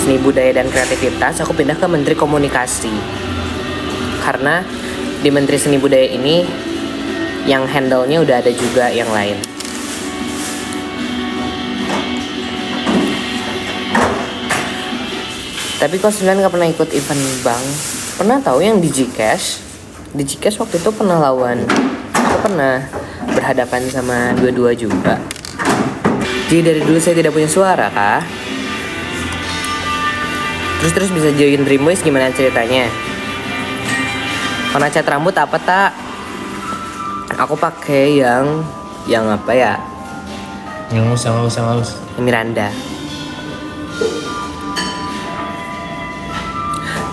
Seni Budaya dan Kreativitas, aku pindah ke Menteri Komunikasi. Karena di Menteri Seni Budaya ini yang handle-nya udah ada juga yang lain. Tapi kok 9 gak pernah ikut event bank. Pernah tahu yang di Gcash. Di Gcash waktu itu pernah lawan. Aku pernah berhadapan sama dua-dua juga. Jadi dari dulu saya tidak punya suara kah? Terus bisa join Dream Boys, gimana ceritanya? Warna cat rambut apa tak? Aku pakai yang apa ya? Yang halus. Miranda.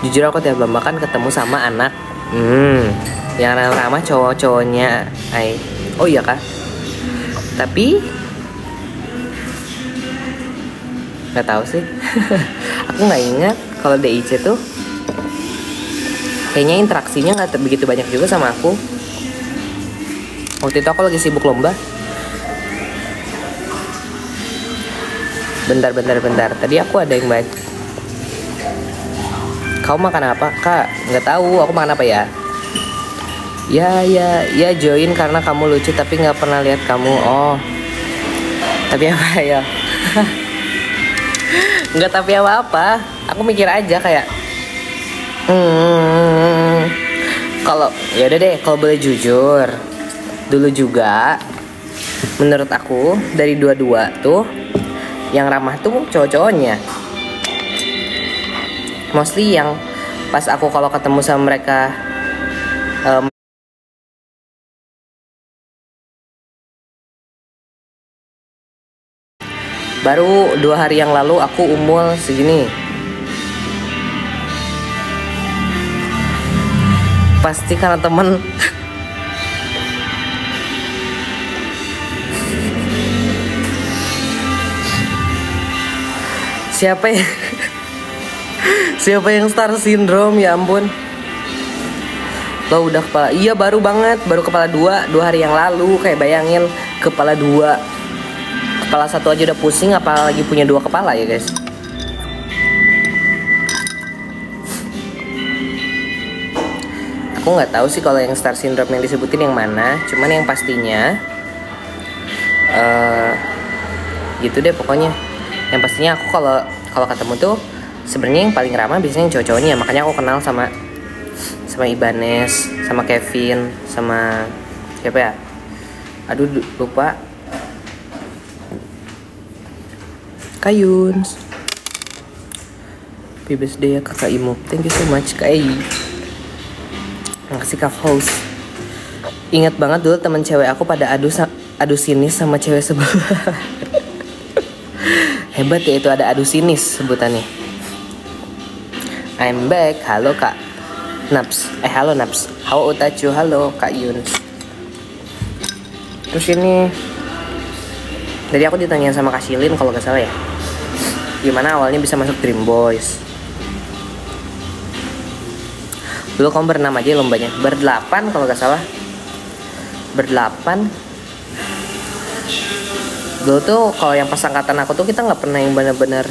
Jujur aku tiap lomba kan ketemu sama anak yang ramah cowok-cowoknya. Oh iya kah? Tapi nggak tahu sih. Aku nggak ingat kalau DIC tuh kayaknya interaksinya nggak begitu banyak juga sama aku. Waktu itu aku lagi sibuk lomba. Bentar. Tadi aku ada yang baca. Kau makan apa kak? Nggak tahu, aku makan apa ya? Ya join karena kamu lucu tapi nggak pernah lihat kamu. Oh, tapi apa ya? Nggak tapi apa. Aku mikir aja kayak, kalau ya udah deh, kalau boleh jujur, dulu juga menurut aku dari dua-dua tuh yang ramah tuh cowok-cowoknya. Mostly yang pas aku kalau ketemu sama mereka baru 2 hari yang lalu aku umur segini. Pasti karena temen. Siapa yang star syndrome, ya ampun. Lo udah kepala, iya baru kepala 2 hari yang lalu. Kayak bayangin kepala 2, kepala 1 aja udah pusing, apalagi punya 2 kepala ya guys. Aku nggak tahu sih kalau yang star syndrome yang disebutin yang mana, cuman yang pastinya gitu deh pokoknya. Yang pastinya aku kalau ketemu tuh sebenarnya yang paling ramah biasanya yang cowok-cowoknya. Makanya aku kenal sama Ibanez, sama Kevin, sama siapa ya? Aduh lupa. Kayuns. Happy birthday ya kakak Imo. Thank you so much Kak Ei. Makasih Kak House. Ingat banget dulu temen cewek aku pada adu sinis sama cewek sebelah. Hebat ya itu, ada adu sinis sebutannya. I'm back. Halo Kak Naps. Halo Naps. How utachu? Halo Kak Yuns. Terus ini tadi aku ditanyain sama Kak Shilin kalau gak salah ya, gimana awalnya bisa masuk Dream Boys. Dulu kamu berenam aja lombanya. Berdelapan kalau gak salah. Berdelapan. Dulu tuh kalau yang pas angkatan aku tuh kita nggak pernah yang bener-bener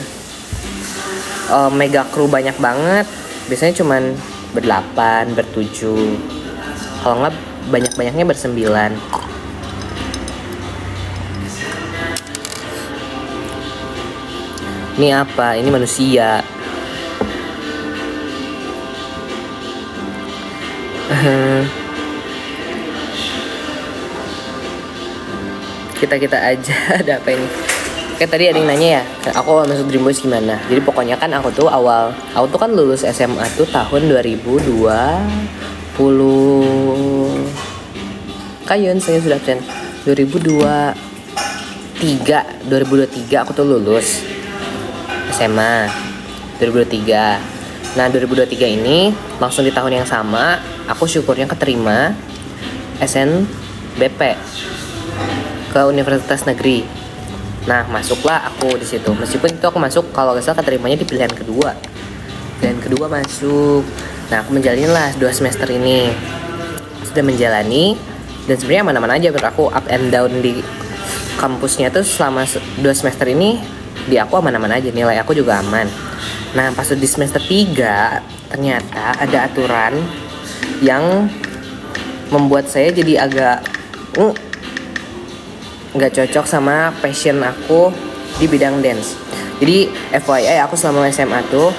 mega crew banyak banget. Biasanya cuman berdelapan, bertujuh. Kalau nggak banyak-banyaknya bersembilan. Ini apa? Ini manusia. Kita aja. Ada apa ini? Kayak tadi ada yang nanya ya, aku awal masuk Dream Boys gimana. Jadi pokoknya kan aku tuh kan lulus SMA tuh tahun 2020. Kayun saya sudah keren. 2023 aku tuh lulus SMA 2023. Nah 2023 ini langsung di tahun yang sama aku syukurnya keterima SNBP ke Universitas Negeri. Nah masuklah aku di situ. Meskipun itu aku masuk kalau nggak salah keterimanya di pilihan kedua. Pilihan kedua masuk. Nah aku menjalanilah 2 semester ini. Sudah menjalani dan sebenarnya mana-mana aja menurut aku. Up and down di kampusnya tuh selama 2 semester ini di aku aman-aman aja. Nilai aku juga aman. Nah pas di semester 3 ternyata ada aturan yang membuat saya jadi agak nggak cocok sama passion aku di bidang dance. Jadi FYI aku selama SMA tuh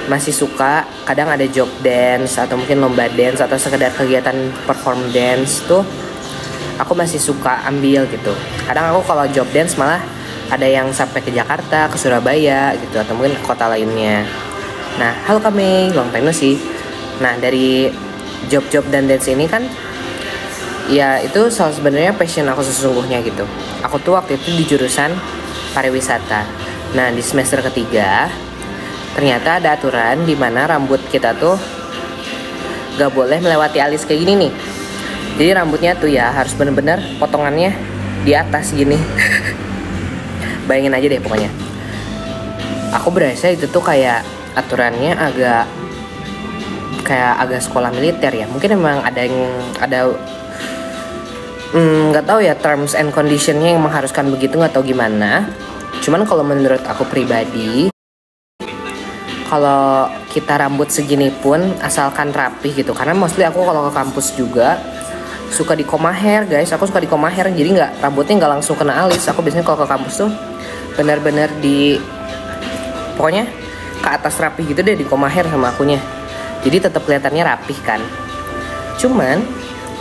masih suka kadang ada job dance atau mungkin lomba dance atau sekedar kegiatan perform dance tuh aku masih suka ambil gitu. Kadang aku kalau job dance malah ada yang sampai ke Jakarta, ke Surabaya gitu atau mungkin ke kota lainnya. Nah, halo kami, long time no see. Nah, dari job-job dan dance ini kan ya itu sebenarnya passion aku sesungguhnya gitu. Aku tuh waktu itu di jurusan pariwisata. Nah, di semester ketiga ternyata ada aturan di mana rambut kita tuh gak boleh melewati alis kayak gini nih. Jadi rambutnya tuh ya harus bener-bener potongannya di atas gini. Bayangin aja deh pokoknya. Aku berasa itu tuh kayak aturannya agak sekolah militer ya. Mungkin emang ada nggak tahu ya terms and conditionnya yang mengharuskan begitu, nggak tahu gimana. Cuman kalau menurut aku pribadi, kalau kita rambut segini pun asalkan rapih gitu. Karena mostly aku kalau ke kampus juga suka di koma hair guys. Aku suka di koma hair, jadi rambutnya nggak langsung kena alis. Aku biasanya kalau ke kampus tuh benar-benar pokoknya ke atas rapih gitu deh, di koma hair sama akunya. Jadi tetap kelihatannya rapih kan. Cuman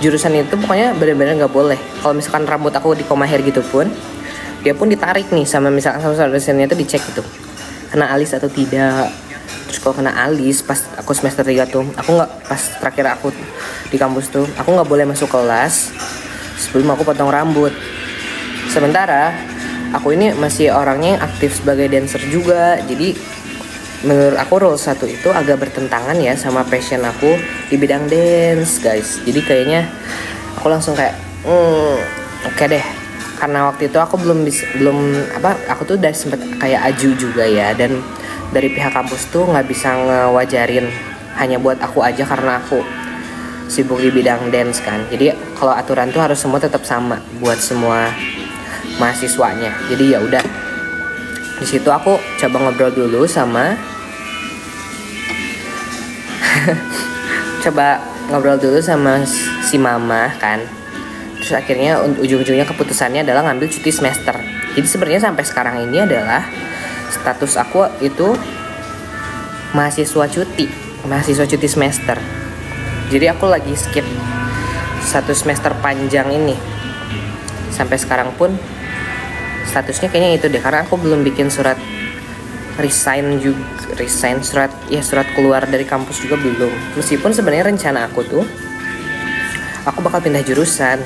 jurusan itu pokoknya benar-benar nggak boleh. Kalau misalkan rambut aku di koma hair gitu pun, dia pun ditarik nih sama misalkan sama dosennya itu dicek gitu, kena alis atau tidak. Terus kalau kena alis pas aku semester 3 tuh, aku nggak, pas terakhir aku di kampus tuh, aku nggak boleh masuk kelas sebelum aku potong rambut. Sementara aku ini masih orangnya yang aktif sebagai dancer juga, jadi menurut aku rule 1 itu agak bertentangan ya sama passion aku di bidang dance guys. Jadi kayaknya aku langsung kayak oke deh. Karena waktu itu aku aku tuh udah sempet kayak aju juga ya, dan dari pihak kampus tuh nggak bisa ngewajarin hanya buat aku aja karena aku sibuk di bidang dance kan. Jadi kalau aturan tuh harus semua tetap sama buat semua mahasiswanya. Jadi ya udah, di situ aku coba ngobrol dulu sama si mama kan. Terus akhirnya ujung-ujungnya keputusannya adalah ngambil cuti semester. Jadi sebenarnya sampai sekarang ini adalah status aku itu mahasiswa cuti semester. Jadi aku lagi skip 1 semester panjang ini. Sampai sekarang pun statusnya kayaknya itu deh, karena aku belum bikin surat surat keluar dari kampus juga belum. Meskipun sebenarnya rencana aku tuh aku bakal pindah jurusan.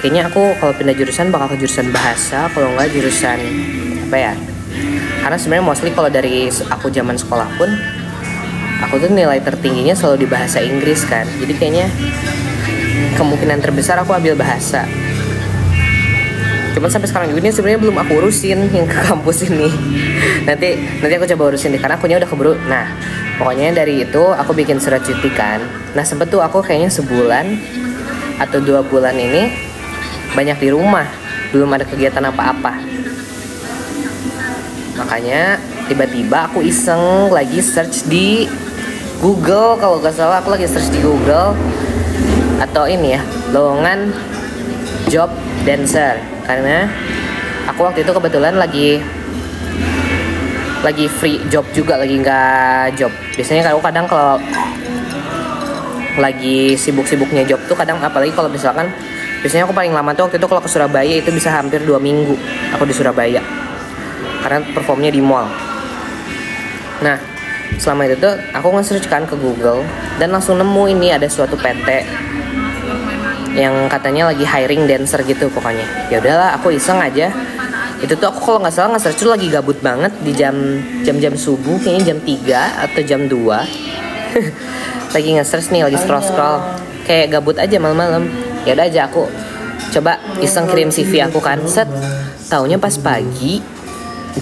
Kayaknya aku kalau pindah jurusan bakal ke jurusan bahasa, kalau enggak jurusan apa ya? Karena sebenarnya mostly kalau dari aku zaman sekolah pun aku tuh nilai tertingginya selalu di bahasa Inggris kan. Jadi kayaknya kemungkinan terbesar aku ambil bahasa. Cuman sampai sekarang juga ini sebenarnya belum aku urusin yang ke kampus ini. Nanti aku coba urusin deh, karena akunya udah keburu. Nah, pokoknya dari itu aku bikin surat cuti kan. Nah, sempet tuh aku kayaknya sebulan atau 2 bulan ini banyak di rumah, belum ada kegiatan apa-apa. Makanya tiba-tiba aku iseng lagi search di Google, kalau gak salah aku lagi search di Google atau ini ya, lowongan job dancer. Karena aku waktu itu kebetulan lagi free job juga, lagi nggak job. Biasanya aku kadang kalau lagi sibuk-sibuknya job tuh kadang, apalagi kalau misalkan, biasanya aku paling lama tuh waktu itu kalau ke Surabaya itu bisa hampir 2 minggu aku di Surabaya karena performnya di mall. Nah, selama itu tuh aku nge-search kan ke Google dan langsung nemu ini ada suatu PT yang katanya lagi hiring dancer gitu pokoknya. Ya udahlah, aku iseng aja. Itu tuh aku kalau nggak salah nge-search tuh lagi gabut banget di jam subuh, kayaknya jam 3 atau jam 2. Lagi nge-search nih, lagi scroll kayak gabut aja malam-malam. Ya udah aja aku coba iseng kirim CV aku kan. Set, taunya pas pagi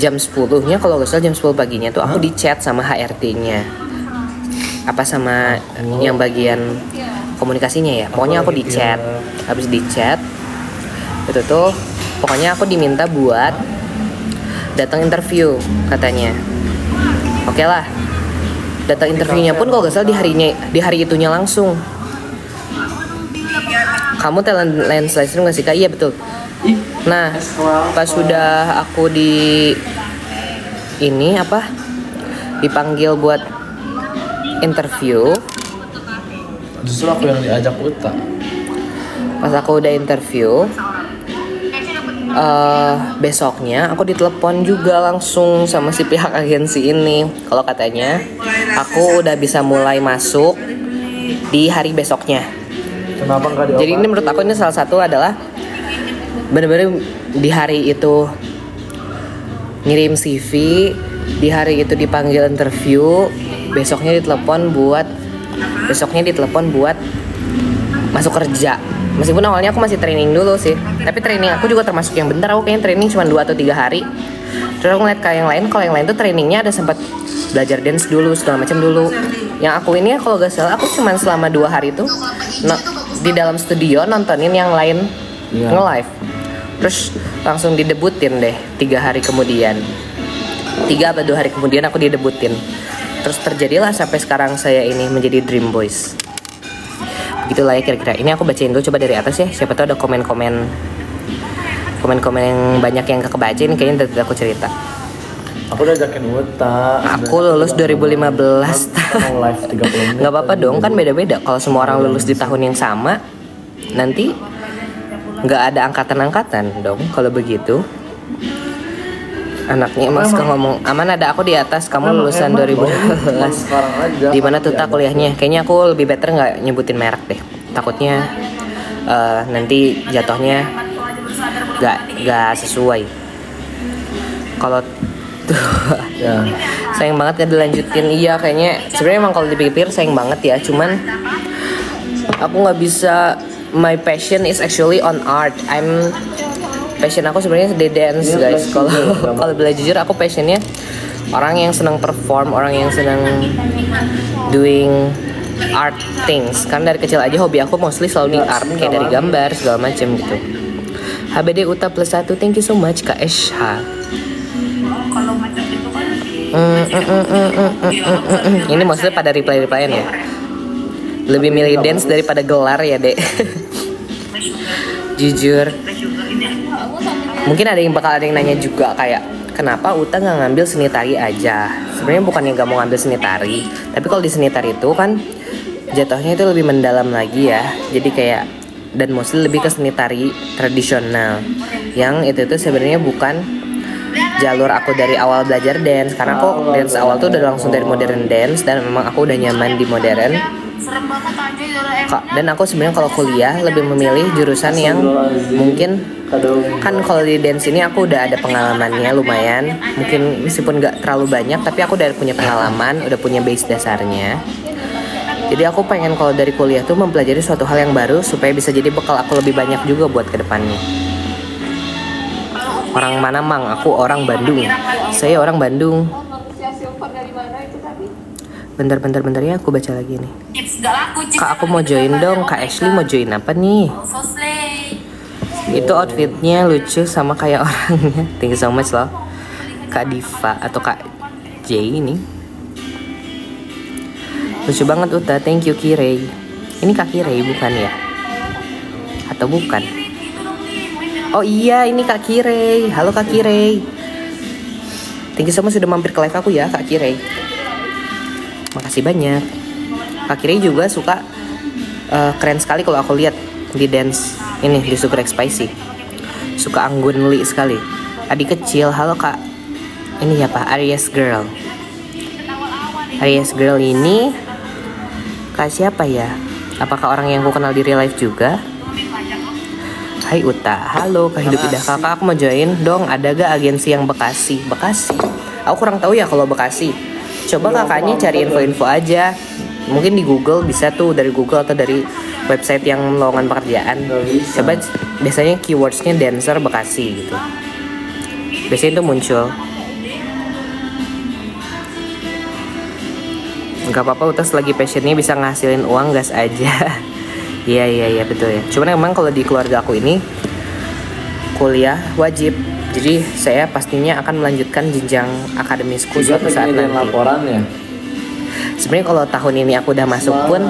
jam 10-nya, kalau nggak salah jam 10 paginya tuh aku di chat sama HRD-nya. Apa sama yang bagian komunikasinya ya, pokoknya aku di chat. Habis di chat itu tuh pokoknya aku diminta buat datang interview katanya. Oke lah. Datang interviewnya pun kalau gak salah di hari itunya langsung. Kamu talent lens livestream gak sih Kak? Iya betul. Nah, pas sudah aku dipanggil buat interview. Justru aku yang diajak Uta. Pas aku udah interview, besoknya aku ditelepon juga langsung sama si pihak agensi ini. Kalau katanya aku udah bisa mulai masuk di hari besoknya. Kenapa nggak dioper? Jadi ini menurut aku ini salah satu adalah bener-bener di hari itu ngirim CV, di hari itu dipanggil interview, besoknya ditelepon buat masuk kerja. Meskipun awalnya aku masih training dulu sih, tapi training aku juga termasuk yang bentar. Aku kayaknya training cuma 2 atau 3 hari. Terus aku ngeliat kayak yang lain, kalau yang lain tuh trainingnya ada sempat belajar dance dulu segala macam dulu. Yang aku ini kalau gak salah aku cuma selama 2 hari itu di dalam studio nontonin yang lain nge-live. Terus langsung didebutin deh 3 hari kemudian. 3 atau 2 hari kemudian aku didebutin. Terus terjadilah sampai sekarang saya ini menjadi Dream Boys. Begitulah ya kira-kira. Ini aku bacain dulu coba dari atas ya. Siapa tahu ada komen-komen yang banyak yang kebaca. Ini kayaknya dari aku cerita. Aku udah ajakin Uta. Aku lulus 2015. Mau live 30 menit. Gak apa-apa dong, kan beda-beda. Kalau semua orang lulus di tahun yang sama, nanti gak ada angkatan-angkatan dong kalau begitu. Anaknya emang suka ngomong, aman ada aku di atas, kamu lulusan 2012. Di mana tuh tak kuliahnya? Kayaknya aku lebih better nggak nyebutin merek deh. Takutnya nanti jatuhnya nggak sesuai. Kalau tuh Ya. sayang banget gak dilanjutin. Iya kayaknya sebenarnya emang kalau dipikir sayang banget ya. Cuman aku nggak bisa. My passion is actually on art. Passion aku sebenarnya di dance guys. Kalau boleh jujur aku passionnya orang yang senang perform, orang yang senang doing art things. Kan dari kecil aja hobi aku mostly selalu di art, kayak dari gambar segala macam gitu. HBD Uta +1, thank you so much Kak Esha. Ini maksudnya pada reply-replyan ya. Lebih milih dance daripada gelar ya dek. Jujur. Mungkin ada yang nanya juga kayak kenapa Uta nggak ngambil seni tari aja. Sebenarnya bukannya nggak mau ngambil seni tari, tapi kalau di seni tari itu kan jatuhnya itu lebih mendalam lagi ya. Jadi kayak dan mostly lebih ke seni tari tradisional. Yang itu sebenarnya bukan jalur aku dari awal belajar dance. Karena aku dance awal tuh udah langsung dari modern dance dan memang aku udah nyaman di modern. Dan aku sebenarnya kalau kuliah lebih memilih jurusan yang mungkin kan kalau di dance ini aku udah ada pengalamannya lumayan, mungkin meskipun nggak terlalu banyak tapi aku udah punya pengalaman, udah punya base dasarnya. Jadi aku pengen kalau dari kuliah tuh mempelajari suatu hal yang baru supaya bisa jadi bekal aku lebih banyak juga buat kedepannya. Orang mana mang? Aku orang Bandung. Saya orang Bandung. Bentar ya aku baca lagi nih. Kak aku mau join dong. Kak Ashley mau join apa nih? Itu outfitnya lucu sama kayak orangnya. Thank you so much loh Kak Diva atau Kak J ini. Lucu banget Uta. Thank you Kirei. Ini Kak Kirei bukan ya? Atau bukan? Oh iya ini Kak Kirei. Halo Kak Kirei. Thank you so much sudah mampir ke live aku ya Kak Kirei. Makasih banyak. Kak Kirei juga suka keren sekali kalau aku lihat di dance ini di Sugar X Spicy. Suka anggunli sekali. Adik kecil, halo Kak. Ini siapa? Aries Girl. Aries Girl ini Kak siapa ya? Apakah orang yang aku kenal di real life juga? Hai Uta, halo Kak Hidup Indah. Kakak aku mau join dong. Ada gak agensi yang Bekasi? Bekasi? Aku kurang tahu ya kalau Bekasi. Coba kakaknya cari info-info aja. Mungkin di Google bisa tuh, dari Google atau dari website yang lowongan pekerjaan. Coba biasanya keywordsnya dancer Bekasi gitu. Biasanya itu muncul. Gak apa-apa Utas lagi passionnya bisa ngasilin uang, gas aja. Iya betul ya. Cuman emang kalau di keluarga aku ini kuliah wajib Jadi saya pastinya akan melanjutkan jenjang akademisku suatu saat nanti. Laporan ya. Sebenarnya kalau tahun ini aku udah masuk pun,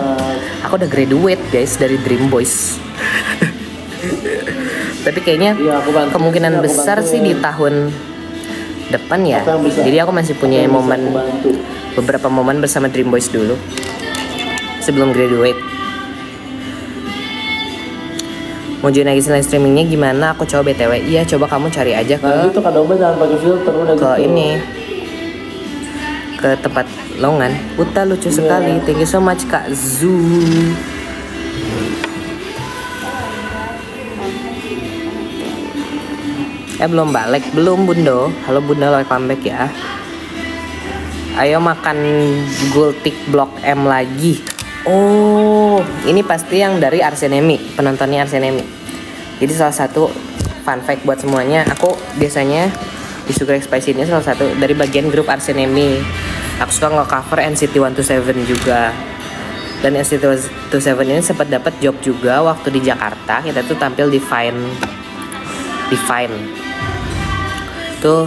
aku udah graduate guys dari Dream Boys. Tapi kayaknya Iya, kemungkinan besar sih di tahun depan ya. Jadi aku masih punya beberapa momen bersama Dream Boys dulu sebelum graduate. Mau join lagi live streamingnya gimana? Aku coba BTW. Iya, coba kamu cari aja ke Nah, itu Kak Domba jangan pakai filter udah ke gitu. ini, ke tempat longan. Uta lucu sekali. Thank you so much Kak Zu. Belum balik, belum Bundo. Halo Bunda, welcome back ya. Ayo makan Gultik Blok M lagi. Oh, ini pasti yang dari Arsenemi, penontonnya Arsenemi. Jadi salah satu fun fact buat semuanya, aku biasanya di Sugar Spicy ini salah satu dari bagian grup Arsenemi. Aku suka nge-cover NCT 127 juga. Dan NCT 127 ini sempat dapat job juga waktu di Jakarta. Kita tuh tampil di Fine. Tuh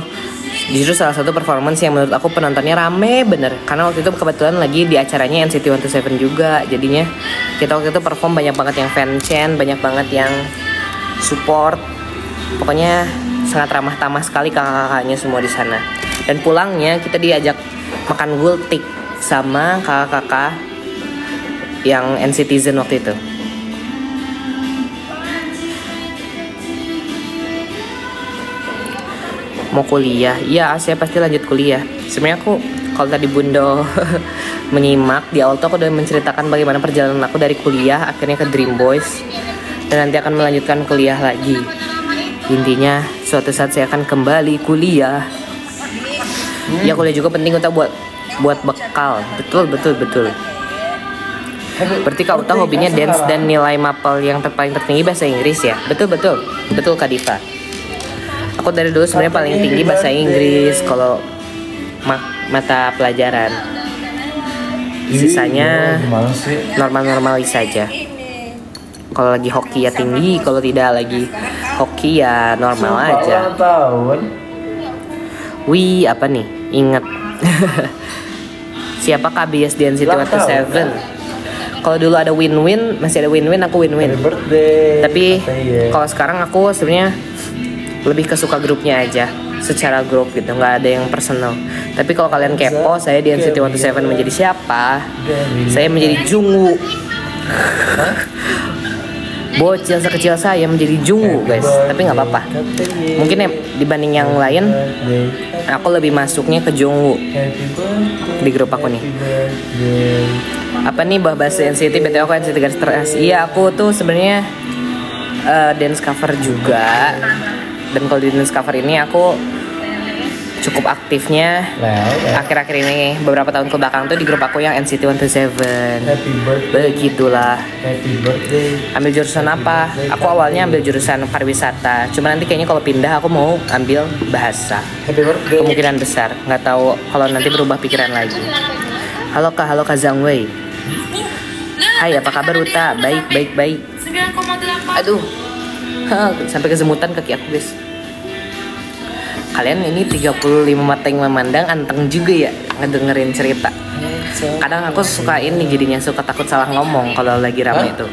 justru salah satu performance yang menurut aku penontonnya rame bener, karena waktu itu kebetulan lagi di acaranya NCT 127 juga. Jadinya kita waktu itu perform banyak banget yang fanchan, banyak banget yang support. Pokoknya sangat ramah tamah sekali kakak-kakaknya semua di sana. Dan pulangnya kita diajak makan gultik sama kakak-kakak yang NCTzen waktu itu. Mau kuliah, iya saya pasti lanjut kuliah. Sebenarnya aku kalau tadi Bundo menyimak di awal tuh aku udah menceritakan bagaimana perjalanan aku dari kuliah akhirnya ke Dream Boys dan nanti akan melanjutkan kuliah lagi. Intinya suatu saat saya akan kembali kuliah. Ya kuliah juga penting untuk buat bekal. Betul. Berarti Kak Uta hobinya dance dan nilai mapel yang paling tertinggi bahasa Inggris ya? Betul Kak Diva. Aku dari dulu sebenarnya paling tinggi bahasa Inggris kalau mata pelajaran. Sisanya normal-normal saja. Kalau lagi hoki ya tinggi, kalau tidak lagi hoki ya normal aja. Wih, apa nih? Ingat. Siapa KBS di NCT 127? Kalau dulu ada win-win, masih ada win-win, aku win-win. Tapi kalau sekarang aku sebenarnya lebih ke suka grupnya aja, secara grup gitu, nggak ada yang personal. Tapi kalau kalian kepo, saya di NCT 127 menjadi siapa? Saya menjadi Jungwoo. Bocil sekecil saya menjadi Jungwoo guys, tapi nggak apa-apa. Mungkin ya, dibanding yang lain, aku lebih masuknya ke Jungwoo di grup aku nih. Apa nih bahas NCT? BTW aku NCT garis keras. Iya, aku tuh sebenarnya dance cover juga. Dan kalau di dance cover ini aku cukup aktifnya akhir-akhir ini, beberapa tahun ke belakang tuh di grup aku yang NCT 127. Begitulah. Ambil jurusan apa? Aku awalnya ambil jurusan pariwisata. Cuma nanti kayaknya kalau pindah aku mau ambil bahasa. Kemungkinan besar. Nggak tahu kalau nanti berubah pikiran lagi. Halo Kak Zhang Wei. Hai, apa kabar Uta? Baik. Aduh. Sampai kesemutan kaki aku guys. Kalian ini 35 mata yang memandang anteng juga ya ngedengerin cerita. Kadang aku suka ini jadinya suka takut salah ngomong kalau lagi rame itu.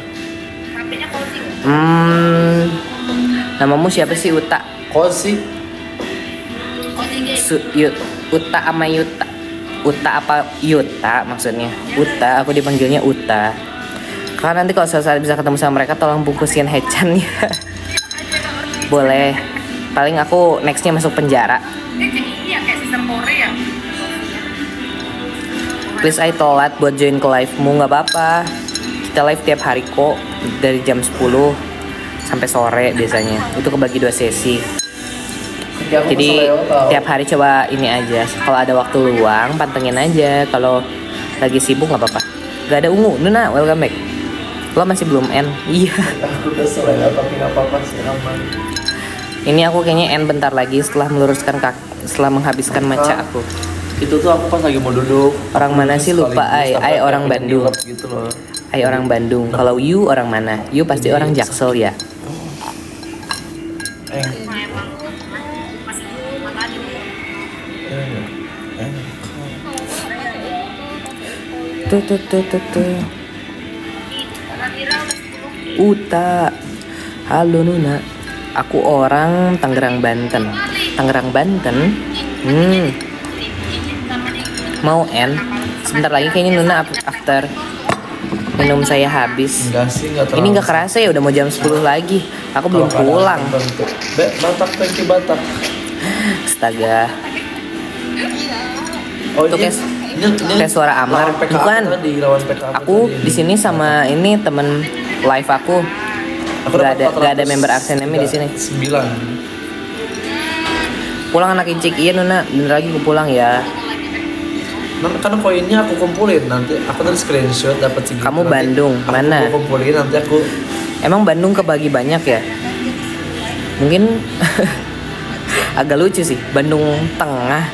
Namamu siapa sih Uta? Kosi. Uta sama Yuta. Uta apa Yuta maksudnya? Uta, aku dipanggilnya Uta. Karena nanti kalau suatu saat bisa ketemu sama mereka tolong bungkusin Hechan ya. Boleh. Paling aku nextnya masuk penjara. Please I telat buat join ke live-mu, nggak apa-apa. Kita live tiap hari kok, dari jam 10 sampai sore biasanya. Itu kebagi 2 sesi. Jadi tiap hari coba ini aja. Kalau ada waktu luang pantengin aja. Kalau lagi sibuk nggak apa-apa. Gak ada ungu. Nuna, welcome back. Lo masih belum end? Iya. Aku udah selesai tapi nggak apa-apa sih aman. Ini aku kayaknya end bentar lagi setelah meluruskan kaki, setelah menghabiskan maca aku. Itu tuh aku pas lagi mau duduk. Orang mana sih lupa? Ai orang Bandung. Gitu loh. Ai orang Bandung. Kalau you orang mana? You pasti orang Jaksel ya. tuh. Uta. Halo Nuna. Aku orang Tangerang Banten. Mau end? Sebentar lagi kayaknya Nuna after minum saya habis. Enggak sih, enggak terlalu. Ini nggak kerasa ya, udah mau jam 10 lagi. Aku belum pulang. Batak, thank you Batak. Astaga. Oh, Itu kayak suara Amar. Bukan. Aku di sini sama ini temen live aku. Gak ada member Arsenemi di sini. 9. Pulang anak incik. Iya Nuna, bener lagi aku pulang ya. Kan koinnya aku kumpulin nanti. Aku tadi screenshot dapat segitu. Kamu Bandung mana? Aku kumpulin nanti aku. Emang Bandung kebagi banyak ya? Mungkin agak lucu sih. Bandung Tengah.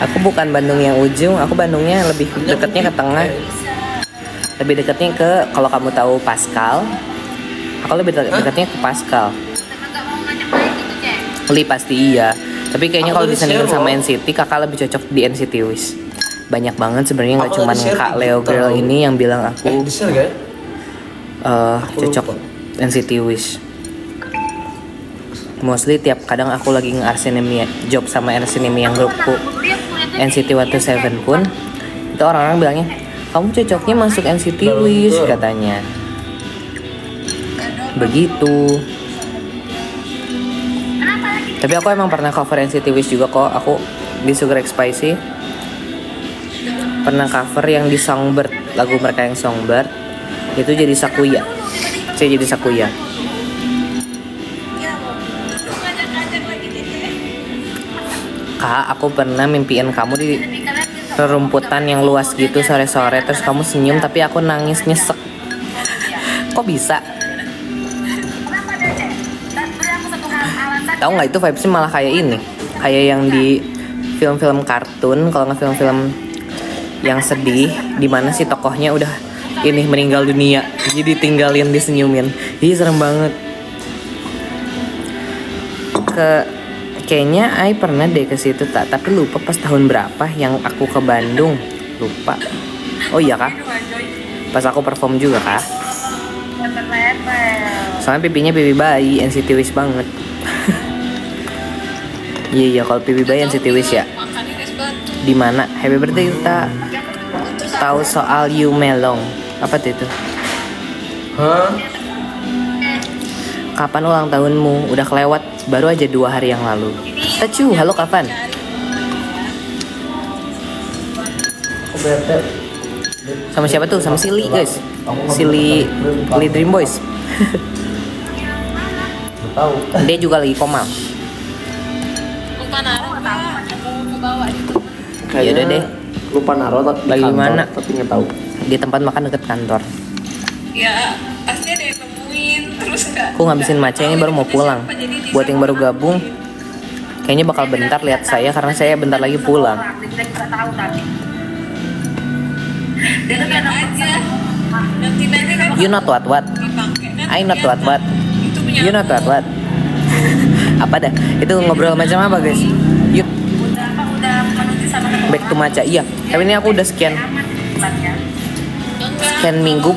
Aku bukan Bandung yang ujung. Aku Bandungnya lebih dekatnya ke tengah. Lebih dekatnya ke, kalau kamu tahu Pascal, aku lebih dekatnya ke Pascal. Li pasti iya. Tapi kayaknya kalau disandingin sama NCT, kakak lebih cocok di NCT Wish. Banyak banget sebenarnya, nggak cuma Kak Leo Girl ini yang bilang aku cocok NCT Wish. Mostly tiap kadang aku lagi nge-Arsenemi job sama Arsenemi yang grupku NCT 127 pun, itu orang-orang bilangnya, kamu cocoknya masuk NCT Wish katanya. Begitu. Tapi aku emang pernah cover NCT Wish juga kok. Aku di Sugar X Spicy pernah cover yang di Songbird, lagu mereka yang Songbird. Itu jadi Sakuya. Saya jadi Sakuya. Kak, aku pernah mimpiin kamu di rerumputan yang luas gitu sore-sore, terus kamu senyum tapi aku nangis nyesek. Kok bisa? Tahu nggak, itu vibesnya malah kayak ini, kayak yang di film-film kartun. Kalau nggak film-film yang sedih, dimana sih tokohnya udah ini meninggal dunia, jadi tinggalin disenyumin. Ih, serem banget. Kayaknya I pernah deh ke situ tak, tapi lupa pas tahun berapa yang aku ke Bandung, lupa. Oh iya kah? Pas aku perform juga kah? Soalnya pipinya pipi bayi, NCT Wish banget. Iya, kalau pipi bayi NCT Wish ya. Di mana? Happy birthday kita. Tahu soal You Melong? Apa tuh itu? Hah? Kapan ulang tahunmu? Udah kelewat, baru aja 2 hari yang lalu. Tacu, halo kapan? Sama siapa tuh? Sama Silly guys. Silly Dream Boys. Tahu. Dia juga lagi koma. Iya udah deh. Lupa naruh tapi lagi kantor, mana? Tapi nggak tahu. Di tempat makan deket kantor. Ya pasti ada yang nemuin terus nggak. Aku ngabisin maca ini baru mau pulang. Buat yang baru gabung, kayaknya bakal bentar lihat saya karena saya bentar lagi pulang. Dengar aja. Nanti kan. You not what? I not what? You not what? Apa dah? Itu ngobrol macam apa guys? Yuk. Back to maca. Iya. Tapi ini aku udah scan minggu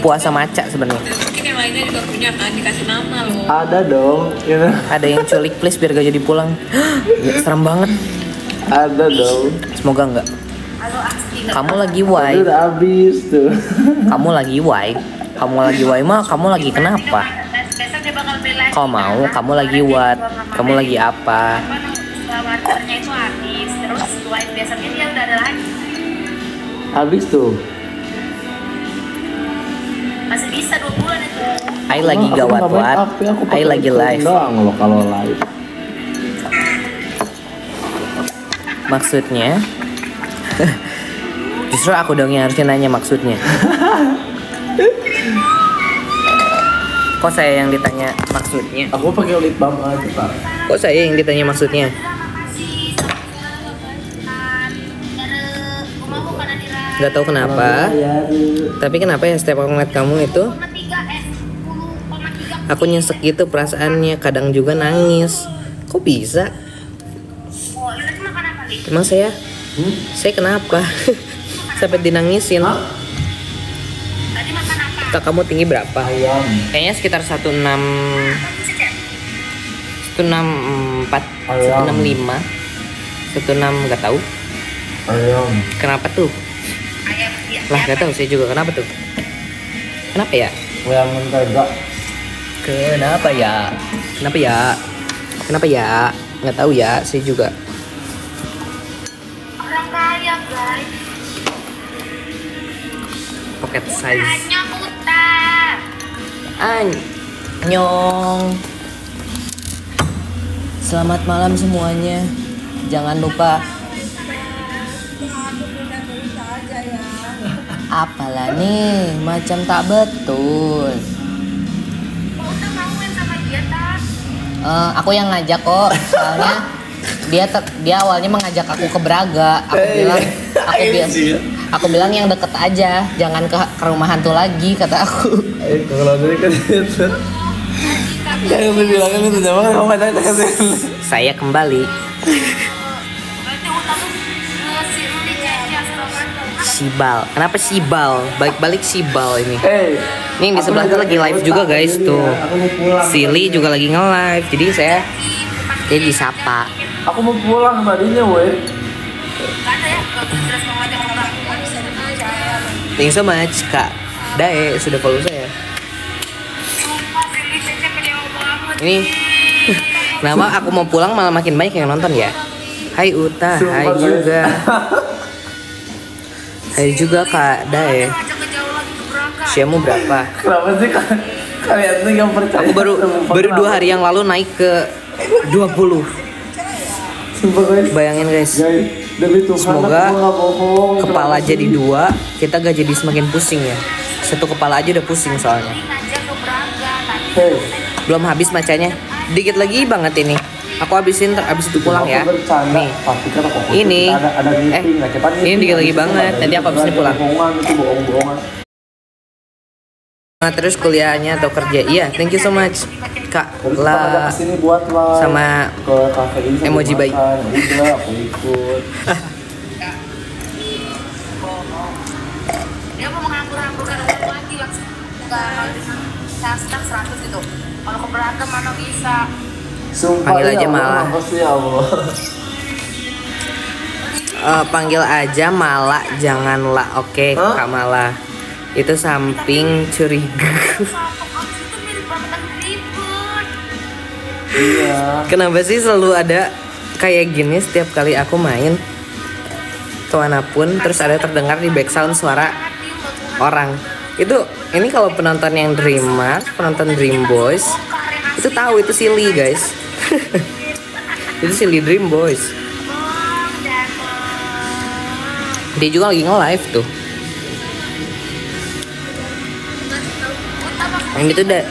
puasa maca sebenarnya. Mungkin yang lainnya juga punya kan, dikasih nama loh. Ada dong. Ya. Ada yang culik please biar gak jadi pulang. Serem banget. Ada dong. Semoga enggak. Kamu lagi why? Udah habis tuh. Kamu lagi why? Kamu lagi why mah? Kamu lagi kenapa? Kau mau? Kamu lagi what? Kamu lagi apa? Itu habis, terus duain besoknya dia udah ada lagi. Habis tuh. Masih bisa 2 bulan itu. I lagi gawat what? I lagi live. Doang loh kalau live. Maksudnya? Justru aku dong yang harusnya nanya maksudnya. Kok saya yang ditanya maksudnya? Aku pakai lip balm aja Pak. Kok saya yang ditanya maksudnya? Gak tahu kenapa. Tapi kenapa ya setiap aku ngeliat kamu itu, aku nyesek gitu perasaannya. Kadang juga nangis. Kok bisa? Emang saya kenapa? Sampai dinangisin. Hah? Tadi makan apa? Kak, kamu tinggi berapa? Ayam. Kayaknya sekitar 16 164 Ayam. 165 16 nggak tahu. Ayam. Kenapa tuh? Ayam ya. Lah nggak tahu saya juga kenapa tuh. Kenapa ya? Ayam mentega. Kenapa ya? Kenapa ya? Kenapa ya? Nggak tahu ya, saya juga. Orang kaya guys. Pocket size. Hanya Uta. Annyeong. Selamat malam semuanya. Jangan lupa. Apalah nih, macam tak betul. Uta mau main sama dia tak? Aku yang ngajak kok, soalnya dia awalnya mengajak aku ke Braga. Aku bilang yang deket aja, jangan ke rumah hantu lagi, kata aku. Kalau dari kan itu. Jangan dibilangin itu jangan kamu tanya ke sini. Saya kembali. Berarti Uta tuh si Uli cecas kan? Sibal. Kenapa Sibal? Balik-balik Sibal ini. Ini yang di Aku sebelah tuh lagi live juga guys ini tuh. ya, aku mau pulang. Sili juga lagi nge-live. Jadi saya disapa. Aku mau pulang tadinya, weh. Gak ada ya, gak jelas mengajak orang. Gak bisa dipercaya. Thank you so much Kak Dae sudah follow saya. Sumpah si Uli cecas pengen banget. Ini kenapa aku mau pulang malah makin banyak yang nonton ya? Hai Uta, hai Sumpah, guys. juga. Hai juga Kak Dae. Ngajak ke jauh lagi ke Braga. Usiamu berapa? Kenapa sih kalian tuh nggak percaya? Aku baru 2 hari yang lalu naik ke 20. Sumpah guys. Bayangin guys. Guys, demi Tuhan Semoga aku nggak bohong. kepala Kenapa jadi sih? 2, kita gak jadi semakin pusing ya. Satu kepala aja udah pusing soalnya. Ngajak ke Braga tadi. Hei, Belum habis macanya. Dikit lagi banget ini. Aku habisin abis itu pulang ya. aku bercanda. Nih. Pasti kan aku Ini. ada meeting. Nah, kita ini dikit lagi banget. Nanti aku habis ini pulang. Bohongan itu bohong-bohongan. Nah, terus kuliahnya atau kerja. Iya, thank you so much Kak Terus kita ada lah. kesini buat lah. Sama ke kafe ini sambil emoji baik. makan. Udah, aku ikut. Dia mau menghambur-hamburkan uang lagi langsung kalau hashtag 100 gitu. Kalau ke Braga mana bisa? Sumpah Panggil ya aja Allah, malah. kenapa sih ya Allah? Panggil aja Mala, janganlah. Oke, Hah? Kak Mala. Itu samping curiga. Sapok abis itu mirip banget sama ribut. Iya. Kenapa sih selalu ada kayak gini setiap kali aku main kemanapun, terus ada terdengar di background suara orang. Itu ini kalau penonton yang Dreamers, penonton Dream Boys itu tahu itu Silly guys. Itu Silly Dream Boys. Dia juga lagi nge-live tuh. Yang itu udah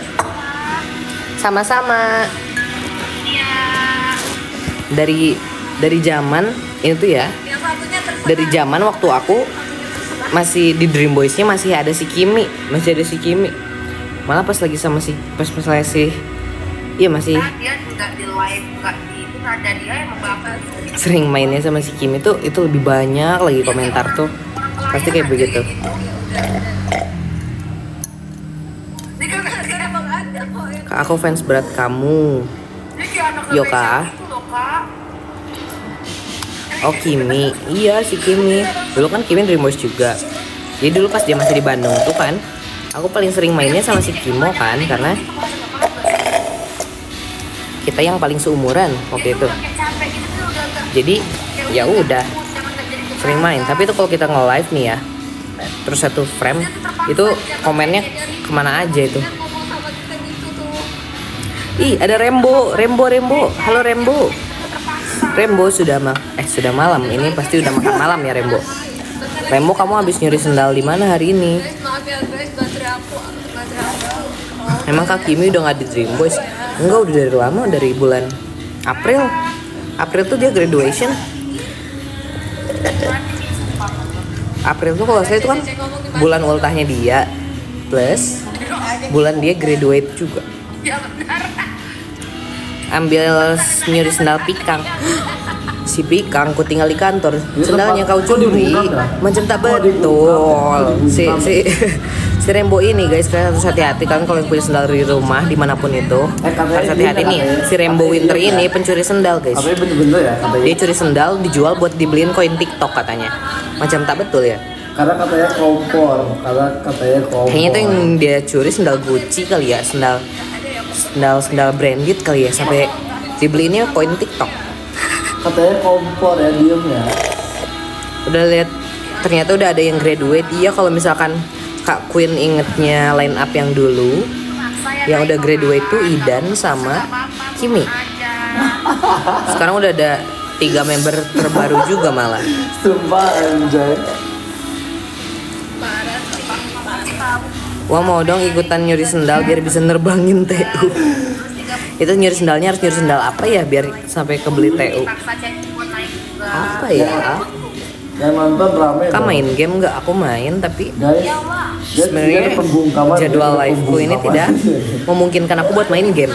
sama-sama dari zaman itu ya. Dari zaman waktu aku masih di Dream Boys-nya masih ada si Kimi, Malah pas lagi sama si pas lagi iya masih Dia nggak di live, nggak di itu ada dia yang bapak. sering mainnya sama si Kimi tuh itu lebih banyak lagi komentar tuh. Pasti kayak begitu. Kak, aku fans berat kamu. Yo, Kak. Oh Kimi, iya si Kimi. Dulu kan Kimi Dream Boys juga. Jadi dulu pas dia masih di Bandung tuh kan, aku paling sering mainnya sama si Kimo kan, karena kita yang paling seumuran waktu itu. Jadi ya udah sering main. Tapi itu kalau kita nge-live nih ya, terus satu frame itu komennya kemana aja itu. Ih ada Rembo. Halo Rembo. Rembo sudah malam. Ini pasti udah makan malam ya Rembo. Rembo, kamu habis nyuri sendal di mana hari ini? Maaf ya guys, baterai aku. Emang Kak Kimi udah nggak di Dream Boys? Enggak, udah dari lama, dari bulan April. April tuh dia graduation. April tuh kalau saya itu kan bulan ultahnya dia plus bulan dia graduate juga. Ya benar. Ambil nyuri sendal pikang. Si Pikang ku tinggal di kantor, sendalnya kau kok curi, dibuka, dah? macam tak Kok dibuka? betul. Si Rembo ini guys, kalian harus hati-hati kan kalau yang punya sendal di rumah dimanapun itu. katanya Harus hati-hati ini, nih, katanya. si Rembo Katanya Winter ini, ini ya. pencuri sendal guys. Tapi bener-bener ya katanya. Dia curi sendal dijual buat dibeliin koin TikTok katanya. Macam tak betul ya? Karena katanya kompor. Kayaknya itu yang dia curi sendal Gucci kali ya, sendal branded kali ya, sampai dibeliinnya koin TikTok. Katanya kompor ya, diem ya. Udah lihat, ternyata udah ada yang graduate. Iya, kalau misalkan Kak Queen ingetnya line up yang dulu, yang udah graduate tuh Idan sama Kimi. Sekarang udah ada 3 member terbaru juga malah. Sumpah anjay. Wah, mau dong ikutan nyuri sendal biar bisa nerbangin TU. Itu nyuri sendalnya harus nyuri sendal apa ya biar sampai kebeli TU? Apa ya? Yang nonton rame. Kak dong. main game nggak? Aku main tapi Guys, sebenarnya jadwal liveku ini tidak memungkinkan aku buat main game.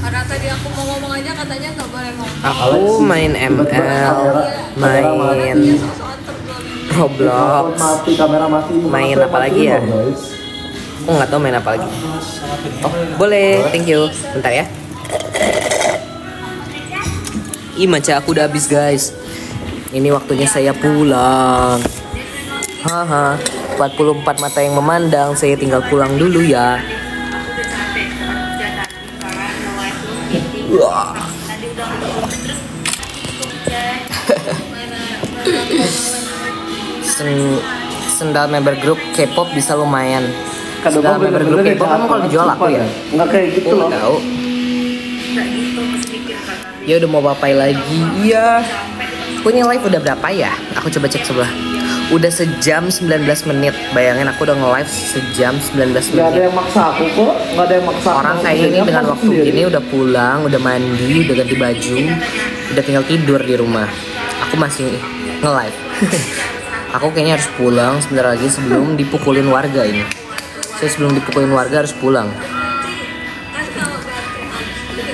Karena tadi aku mau ngomong aja katanya nggak boleh ngomong. Aku main ML, main Roblox, mati, kamera mati. main apa lagi ya? Aku nggak tahu main apa lagi. Oh, boleh, thank you. Bentar ya. Ih, maca aku udah habis guys. Ini waktunya saya pulang. Haha, 44 mata yang memandang. Saya tinggal pulang dulu ya. Wah. Sendal member grup K-pop bisa lumayan. Sendal member grup K-pop kamu kalau dijual aku ya? Nggak kayak gitu Aku loh. tahu. Ya udah mau bapai lagi. Iya. Aku ini live udah berapa ya? Aku coba cek sebelah. Udah sejam 19 menit. Bayangin aku udah nge-live sejam 19 Nggak ada menit. yang maksa aku kok. Nggak ada yang maksa. Orang aku. kayak ini Kerjanya dengan aku waktu sendiri. gini udah pulang, udah mandi, udah ganti baju, udah tinggal tidur di rumah. Aku masih nge-live. Aku kayaknya harus pulang sebentar lagi sebelum dipukulin warga ini. Saya sebelum dipukulin warga harus pulang.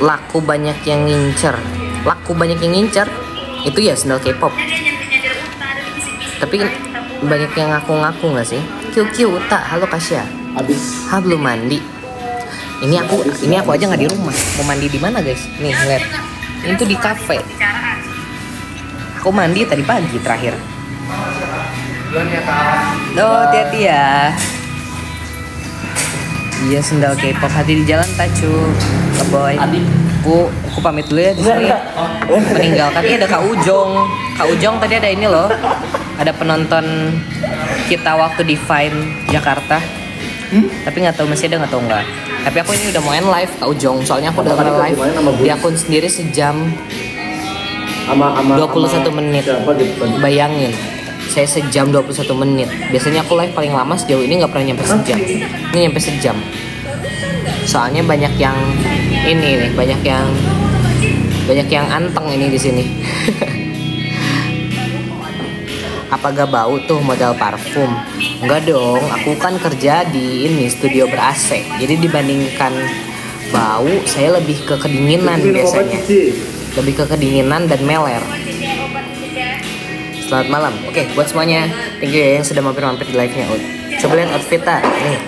Laku banyak yang ngincer. Laku banyak yang ngincer. Itu ya sendal K-pop. Tapi banyak yang ngaku-ngaku nggak sih? QQ tak, halo Kasya. Abis. Ha, belum mandi. Ini aku aja nggak di rumah. Mau mandi di mana guys? Nih lihat. Ini tuh di kafe. Aku mandi tadi pagi terakhir. Hati-hati ya. Iya sendal K-pop, hati di jalan Tacu. Boy. Aku pamit dulu ya di sini. Meninggalkan. Iya ada Kak Ujong. Kak Ujong tadi ada ini loh. Ada penonton kita waktu di Vine Jakarta. Tapi nggak tahu masih ada nggak tahu nggak. Tapi aku ini udah mau end live Kak Ujong. Soalnya aku udah live di akun sendiri sejam 21 menit. Bayangin. Saya sejam 21 menit. Biasanya aku live paling lama sejauh ini nggak pernah nyampe sejam. Ini nyampe sejam. Soalnya banyak yang ini nih, banyak yang anteng ini di sini. Apa gak bau tuh modal parfum? Enggak dong, aku kan kerja di ini studio ber-AC. Jadi dibandingkan bau, saya lebih ke kedinginan biasanya. Lebih ke kedinginan dan meler. Selamat malam. Oke, buat semuanya, thank you ya yang sudah mampir-mampir di live-nya. Coba lihat outfitnya. Nih.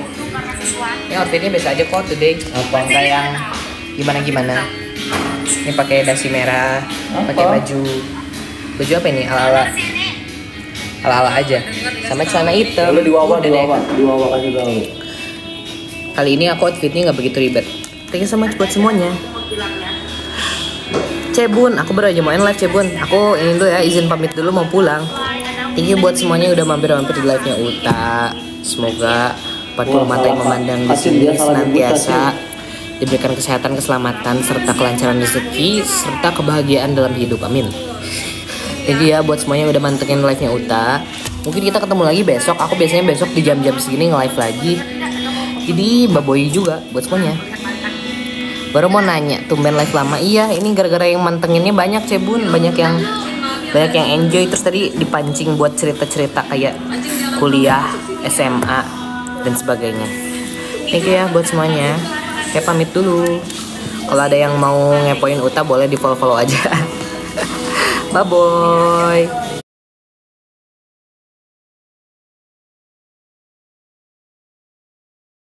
Ini outfitnya biasa aja kok today. Enggak yang gimana-gimana. Ini pakai dasi merah, pakai baju apa ini? Ala-ala aja. Sama celana hitam. Lalu Udah deh. diwawa kasih tahu. Kali ini aku outfitnya nggak begitu ribet. Thank you so much buat semuanya. Cebun, aku baru aja mau live Cebun. Aku ini dulu ya, izin pamit dulu mau pulang. Thank you buat semuanya yang udah mampir-mampir di live-nya Uta. Semoga 40 mata yang memandang di sini senantiasa diberikan kesehatan, keselamatan, serta kelancaran rezeki, serta kebahagiaan dalam hidup. Amin. Thank you ya buat semuanya yang udah mantengin live-nya Uta. Mungkin kita ketemu lagi besok. Aku biasanya besok di jam-jam segini nge-live lagi. Jadi baboy juga buat semuanya. Baru mau nanya, tumben live lama. Iya, ini gara-gara yang mantenginnya banyak Cebun, banyak yang enjoy. Terus tadi dipancing buat cerita-cerita kayak kuliah, SMA dan sebagainya. Thank you ya buat semuanya. Saya pamit dulu. Kalau ada yang mau ngepoin Uta boleh di follow aja. Bye-bye.